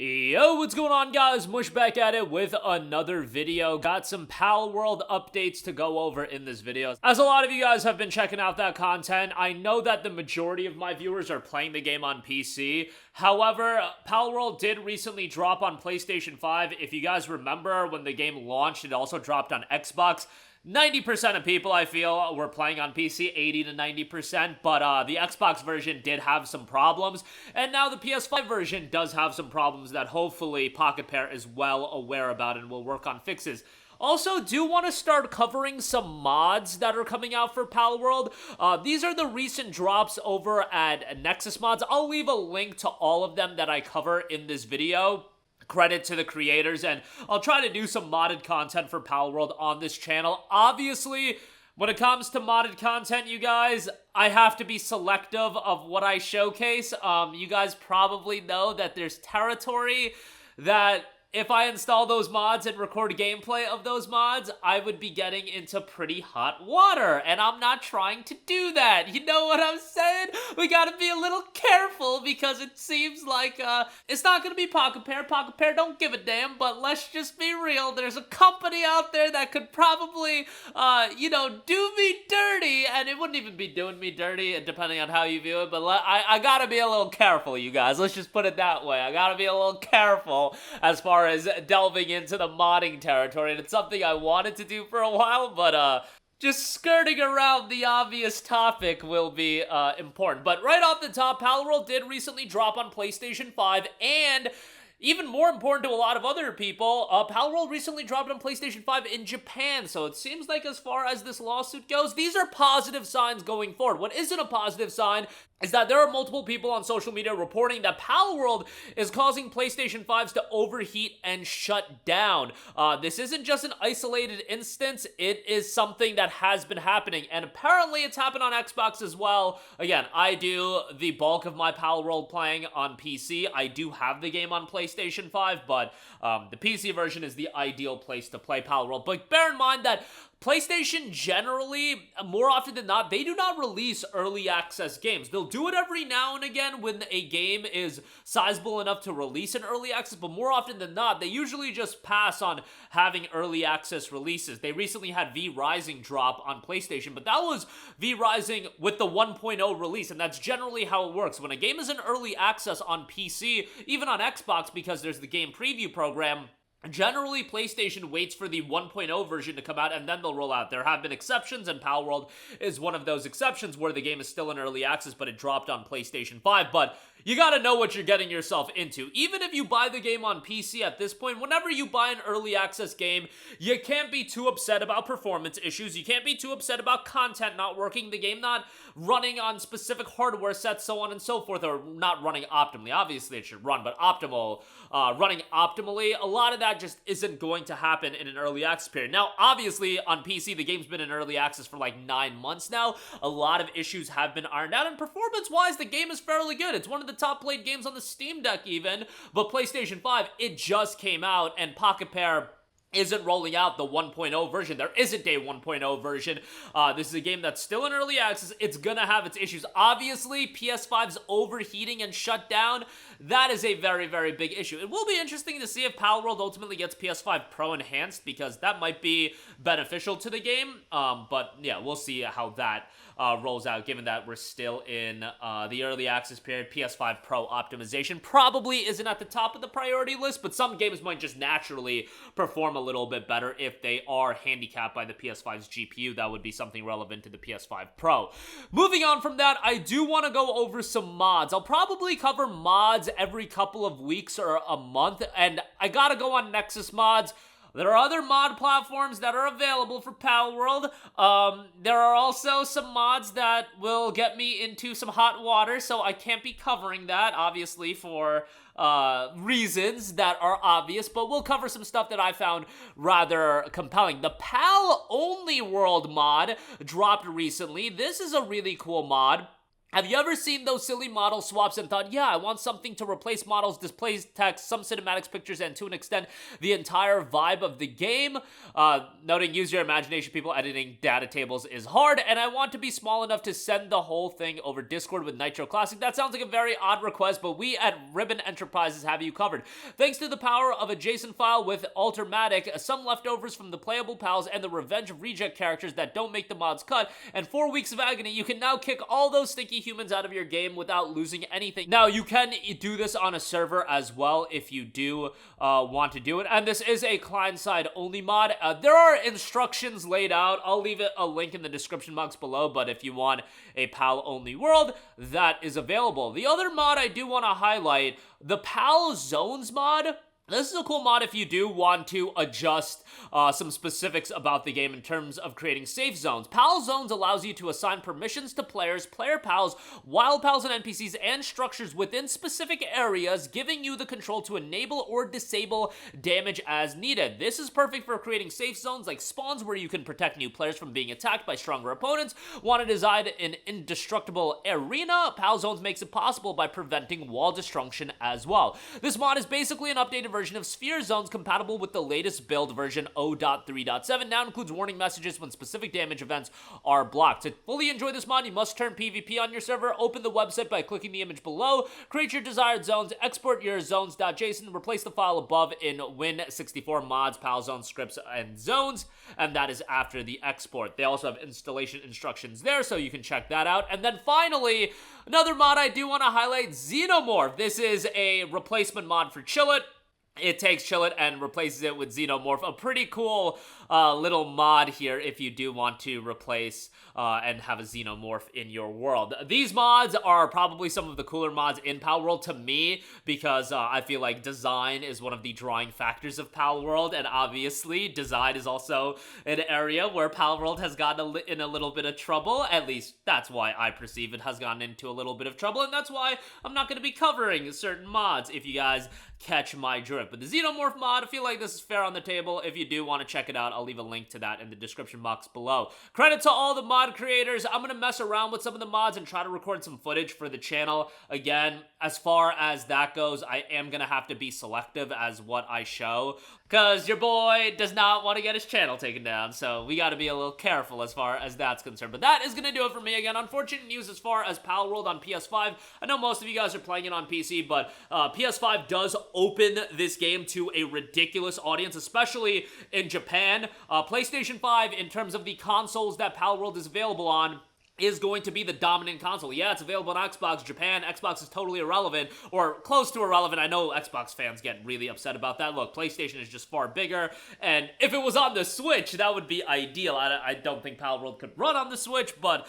Yo, what's going on, guys? Mush back at it with another video. Got some Palworld updates to go over in this video. As a lot of you guys have been checking out that content, I know that the majority of my viewers are playing the game on PC. However, Palworld did recently drop on PlayStation 5. If you guys remember, when the game launched, it also dropped on Xbox. 90% of people, I feel, were playing on PC, 80 to 90%, but the Xbox version did have some problems, and now the PS5 version does have some problems that hopefully Pocket Pair is well aware about and will work on fixes. Also, do want to start covering some mods that are coming out for Palworld. These are the recent drops over at Nexus Mods. I'll leave a link to all of them that I cover in this video. Credit to the creators, and I'll try to do some modded content for Palworld on this channel. Obviously, when it comes to modded content, you guys, I have to be selective of what I showcase. You guys probably know that there's territory that if I install those mods and record gameplay of those mods, I would be getting into pretty hot water, and I'm not trying to do that. You know what I'm saying? We gotta be a little careful because it seems like it's not gonna be Pocket Pair. Pocket Pair don't give a damn, but let's just be real. There's a company out there that could probably, do me dirty, and it wouldn't even be doing me dirty, depending on how you view it, but I gotta be a little careful, you guys. Let's just put it that way. I gotta be a little careful as far as delving into the modding territory, and it's something I wanted to do for a while, but just skirting around the obvious topic will be important. But right off the top, Palworld did recently drop on PlayStation 5, and even more important to a lot of other people, Palworld recently dropped on PlayStation 5 in Japan, so it seems like as far as this lawsuit goes, these are positive signs going forward. What isn't a positive sign is that there are multiple people on social media reporting that Palworld is causing PlayStation 5s to overheat and shut down. This isn't just an isolated instance, it is something that has been happening, and apparently it's happened on Xbox as well. Again, I do the bulk of my Palworld playing on PC. I do have the game on PlayStation 5, but the PC version is the ideal place to play Palworld. But bear in mind that PlayStation generally, more often than not, they do not release early access games. They'll do it every now and again when a game is sizable enough to release an early access, but more often than not, they usually just pass on having early access releases. They recently had V Rising drop on PlayStation, but that was V Rising with the 1.0 release, and that's generally how it works. When a game is in early access on PC, even on Xbox, because there's the game preview program, generally, PlayStation waits for the 1.0 version to come out and then they'll roll out. There have been exceptions, and Palworld is one of those exceptions where the game is still in early access, but it dropped on PlayStation 5. But you gotta know what you're getting yourself into. Even if you buy the game on PC at this point, whenever you buy an early access game, you can't be too upset about performance issues. You can't be too upset about content not working, the game not running on specific hardware sets, so on and so forth, or not running optimally. Obviously, it should run, but running optimally, a lot of that just isn't going to happen in an early access period. Now, obviously, on PC, the game's been in early access for like 9 months now. A lot of issues have been ironed out, and performance-wise, the game is fairly good. It's one of the top played games on the Steam Deck even, but PlayStation 5, it just came out, and Pocket Pair isn't rolling out the 1.0 version. There isn't a 1.0 version. This is a game that's still in early access. It's gonna have its issues. Obviously, PS5's overheating and shut down, that is a very, very big issue. It will be interesting to see if Palworld ultimately gets PS5 Pro enhanced, because that might be beneficial to the game. But yeah, we'll see how that rolls out, given that we're still in the early access period. PS5 Pro optimization probably isn't at the top of the priority list, but some games might just naturally perform a little bit better if they are handicapped by the PS5's GPU. That would be something relevant to the PS5 Pro. Moving on from that, I do want to go over some mods. I'll probably cover mods every couple of weeks or a month, and I gotta go on Nexus Mods. There are other mod platforms that are available for Palworld. There are also some mods that will get me into some hot water, so I can't be covering that, obviously, for reasons that are obvious, but we'll cover some stuff that I found rather compelling. The Pal Only World mod dropped recently. This is a really cool mod. Have you ever seen those silly model swaps and thought, yeah, I want something to replace models, display text, some cinematics, pictures, and to an extent, the entire vibe of the game? Noting use your imagination, people, editing data tables is hard, and I want to be small enough to send the whole thing over Discord with Nitro Classic. That sounds like a very odd request, but we at Ribbon Enterprises have you covered. Thanks to the power of a JSON file with Altermatic, some leftovers from the playable pals, and the Revenge Reject characters that don't make the mod's cut, and 4 weeks of agony, you can now kick all those stinky humans out of your game without losing anything. Now, you can do this on a server as well if you do want to do it, and this is a client-side only mod. There are instructions laid out. I'll leave a link in the description box below, but if you want a PAL-only world, that is available. The other mod I do want to highlight, the PAL Zones mod. This is a cool mod if you do want to adjust some specifics about the game in terms of creating safe zones. PAL Zones allows you to assign permissions to players, player pals, wild pals, and NPCs, and structures within specific areas, giving you the control to enable or disable damage as needed. This is perfect for creating safe zones like spawns where you can protect new players from being attacked by stronger opponents. Want to design an indestructible arena? PAL Zones makes it possible by preventing wall destruction as well. This mod is basically an updated version of Sphere Zones compatible with the latest build version 0.3.7. Now includes warning messages when specific damage events are blocked. To fully enjoy this mod, you must turn PvP on your server. Open the website by clicking the image below. Create your desired zones. Export your zones.json. Replace the file above in Win64 mods, PAL Zone scripts, and zones. And that is after the export. They also have installation instructions there, so you can check that out. And then finally, another mod I do want to highlight, Xenomorph. This is a replacement mod for Chillit. It takes Chillit and replaces it with Xenomorph. A pretty cool little mod here if you do want to replace and have a Xenomorph in your world. These mods are probably some of the cooler mods in Palworld to me because I feel like design is one of the drawing factors of Palworld, and obviously design is also an area where Palworld has gotten in a little bit of trouble. At least that's why I perceive it has gotten into a little bit of trouble, and that's why I'm not going to be covering certain mods if you guys catch my drift. But the Xenomorph mod, I feel like this is fair on the table. If you do want to check it out, I'll leave a link to that in the description box below. Credit to all the mod creators. I'm going to mess around with some of the mods and try to record some footage for the channel. Again, as far as that goes, I am going to have to be selective as what I show, because your boy does not want to get his channel taken down, so we got to be a little careful as far as that's concerned. But that is going to do it for me. Again, unfortunate news as far as Palworld on PS5. I know most of you guys are playing it on PC, but PS5 does open this game to a ridiculous audience, especially in Japan. PlayStation 5, in terms of the consoles that Palworld is available on, is going to be the dominant console. Yeah, it's available on Xbox. Japan, Xbox is totally irrelevant, or close to irrelevant. I know Xbox fans get really upset about that. Look, PlayStation is just far bigger, and if it was on the Switch, that would be ideal. I don't think Palworld could run on the Switch, but,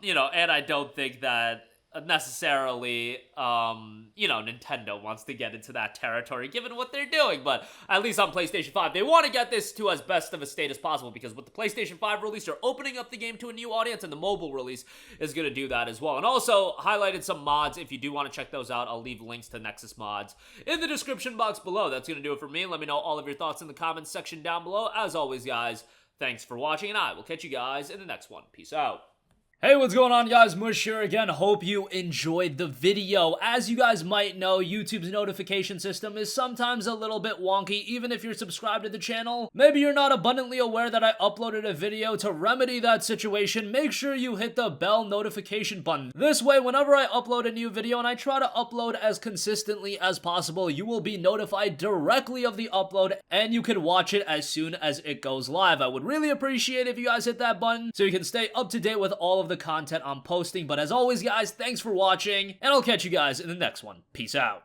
you know, and I don't think that necessarily, Nintendo wants to get into that territory given what they're doing, but at least on PlayStation 5, they want to get this to as best of a state as possible, because with the PlayStation 5 release, they're opening up the game to a new audience, and the mobile release is going to do that as well. And also highlighted some mods. If you do want to check those out, I'll leave links to Nexus mods in the description box below. That's going to do it for me. Let me know all of your thoughts in the comments section down below. As always, guys, thanks for watching, and I will catch you guys in the next one. Peace out. Hey, what's going on, guys? Mush here again. Hope you enjoyed the video. As you guys might know, YouTube's notification system is sometimes a little bit wonky, even if you're subscribed to the channel. Maybe you're not abundantly aware that I uploaded a video. To remedy that situation, make sure you hit the bell notification button. This way, whenever I upload a new video, and I try to upload as consistently as possible, you will be notified directly of the upload, and you can watch it as soon as it goes live. I would really appreciate if you guys hit that button so you can stay up to date with all of the content I'm posting. But as always, guys, thanks for watching, and I'll catch you guys in the next one. Peace out.